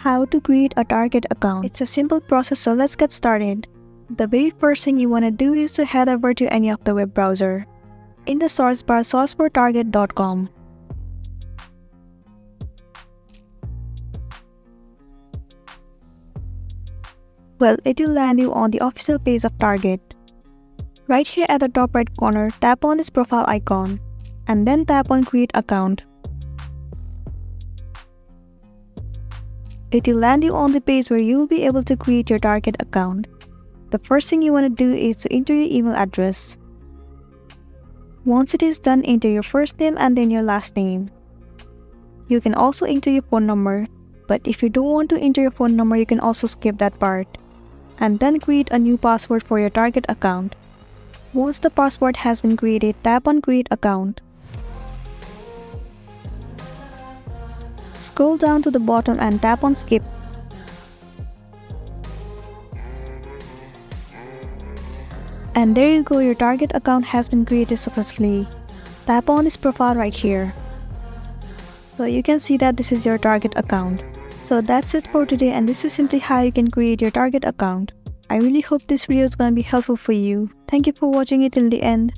How to create a Target account. It's a simple process, so let's get started. The very first thing you want to do is to head over to any of the web browser. In the source bar, search for target.com. Well, it will land you on the official page of Target. Right here at the top right corner, tap on this profile icon and then tap on Create Account. It will land you on the page where you will be able to create your Target account. The first thing you want to do is to enter your email address. Once it is done, enter your first name and then your last name. You can also enter your phone number, but if you don't want to enter your phone number, you can also skip that part. And then create a new password for your Target account. Once the password has been created, tap on Create Account. Scroll down to the bottom and tap on Skip. And there you go, your Target account has been created successfully. Tap on this profile right here. So you can see that this is your Target account. So that's it for today, and this is simply how you can create your Target account. I really hope this video is going to be helpful for you. Thank you for watching it till the end.